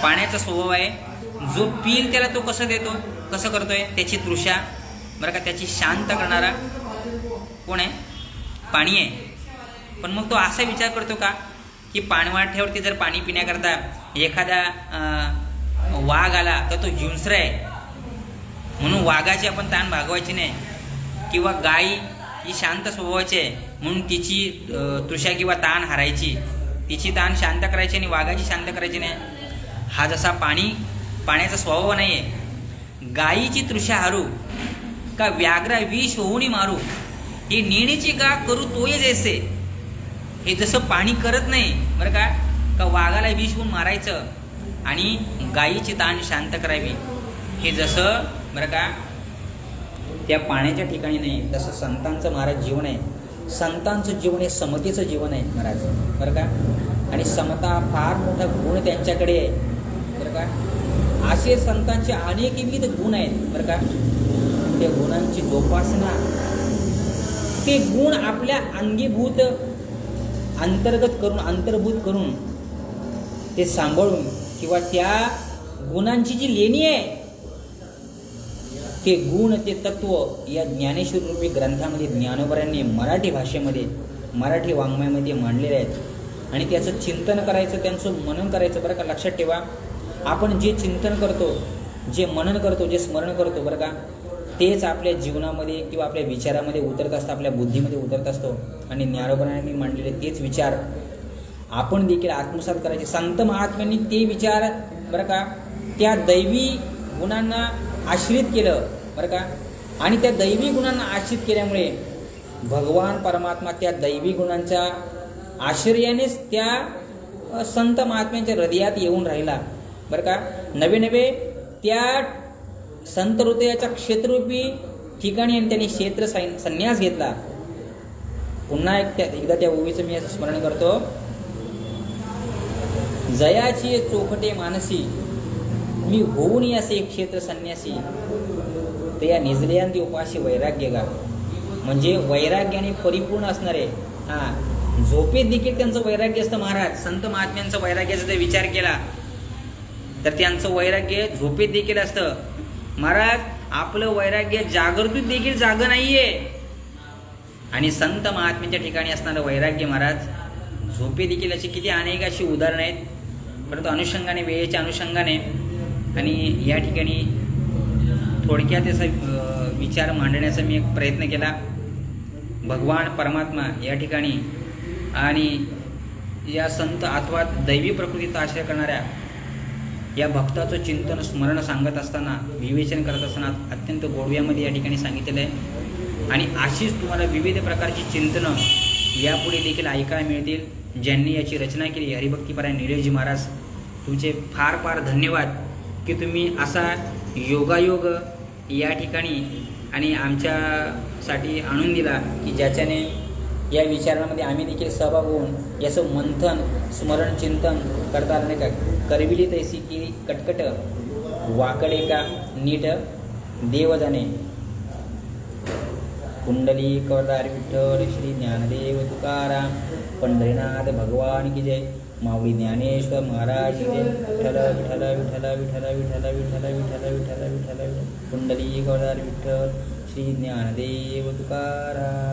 पाण्याचा स्वभाव आहे, जो पिल त्याला तो कसं करतोय, त्याची तृषा, बरं का, त्याची शांत करणारा कोण आहे, पाणी आहे. पण मग तो असा विचार करतो का की पाणवाठ्यावरती जर पाणी पिण्याकरता एखादा वाघ आला तर तो हिंस्र आहे म्हणून वाघाची आपण ताण भागवायची नाही, किंवा गाय ही शांत स्वभावाची आहे म्हणून तिची तृषा किंवा ताण हारायची, तिची ताण शांत करायची आणि वाघाची शांत करायची नाही. हा जसा पाण्याचा स्वभाव नाही आहे. गायीची तृषा हारू का व्याघ्रा विष होऊनी मारू, हे नेणीची गा करू तोय जैसे. हे जसं पाणी करत नाही, बरं का वाघाला विष होऊन मारायचं आणि गायीची ताण शांत करावी, हे जसं, बरं का, त्या पाण्याच्या ठिकाणी नाही, तसं संतांचं महाराज जीवन आहे. संतांचं जीवन हे समतेचं जीवन आहे महाराज, बरं का. आणि समता फार मोठा गुण त्यांच्याकडे आहे, बरं का. असे संतांचे अनेक विविध गुण आहेत, बरं का. त्या गुणांची जोपासना, ते गुण आपल्या अंगीभूत अंतर्भूत करून ते सांभाळून, किंवा त्या गुणांची जी लेणी आहे ते गुण, ते तत्व या ज्ञानेश्वर रूपी ग्रंथामध्ये ज्ञानोबरांनी मराठी भाषेमध्ये, मराठी वाङ्मयामध्ये मांडलेले आहेत. आणि त्याचं चिंतन करायचं, त्यांचं मनन करायचं, बरं का. लक्षात ठेवा, आपण जे चिंतन करतो, जे मनन करतो, जे स्मरण करतो, बरं का, तेच आपल्या जीवनामध्ये किंवा आपल्या विचारामध्ये उतरत असतं, आपल्या बुद्धीमध्ये उतरत असतो. आणि ज्ञानोबरांनी मांडलेले तेच विचार आपण देखील आत्मसात करायचे. संत महात्म्यांनी ते विचार, बरं का, त्या दैवी गुणांना आश्रित केलं, बरं का. आणि त्या दैवी गुणांना आश्रित केल्यामुळे भगवान परमात्मा त्या दैवी गुणांच्या आश्रयानेच त्या संत महात्म्यांच्या हृदयात येऊन राहिला, बरं का. नवे नवे त्या संत हृदयाच्या क्षेत्ररूपी ठिकाणी त्यांनी क्षेत्र संन्यास घेतला. पुन्हा एकदा त्या ओवीचं मी असं स्मरण करतो, जयाची चोखटे मानसी मी होऊन असे क्षेत्र संन्यासी, ते या निजलयांती उपाशी वैराग्य गा. म्हणजे वैराग्याने परिपूर्ण असणारे, झोपेत देखील त्यांचं वैराग्य असतं महाराज. संत महात्म्यांचं वैराग्याचा जर विचार केला तर त्यांचं वैराग्य झोपेत देखील असतं महाराज. आपलं वैराग्य जागृतीत देखील जागं नाहीये, आणि संत महात्म्यांच्या ठिकाणी असणारं वैराग्य महाराज झोपे देखील. अशी किती अनेक अशी उदाहरणं आहेत, परंतु अनुषंगाने, वेळेच्या अनुषंगाने आणि या ठिकाणी थोडक्यात त्याचा विचार मांडण्याचा मी एक प्रयत्न केला. भगवान परमात्मा या ठिकाणी आणि या संत अथवा दैवी प्रकृतीचा आश्रय करणाऱ्या या भक्ताचं चिंतन स्मरण सांगत असताना, विवेचन करत असताना अत्यंत गोडव्यामध्ये या ठिकाणी सांगितलेलं आहे. आणि अशीच तुम्हाला विविध प्रकारची चिंतनं यापुढे देखील ऐकायला मिळतील. ज्यांनी याची रचना केली हरिभक्तीपरायण निलेशजी महाराज, तुमचे फार फार धन्यवाद की तुम्ही असा योगायोग या ठिकाणी आणि आमच्यासाठी आणून दिला की ज्याच्याने या विचारांमध्ये आम्ही देखील सहभाग होऊन याचं मंथन स्मरण चिंतन करता आलं. नाही का करविली तैसी की कटकट वाकडे का नीट देव जाणे. कुंडली कवरदार विठ्ठल श्री ज्ञानदेव तुकाराम पंढरीनाथ भगवान की जय. माऊली ज्ञानेश्वर महाराज की जय. विठ्ठल विठ्ठल विठ्ठल विठ्ठल विठ्ठल विठ्ठल विठ्ठल विठ्ठल विठ्ठल कुंडली कवरदार विठ्ठल श्री ज्ञानदेव तुकाराम.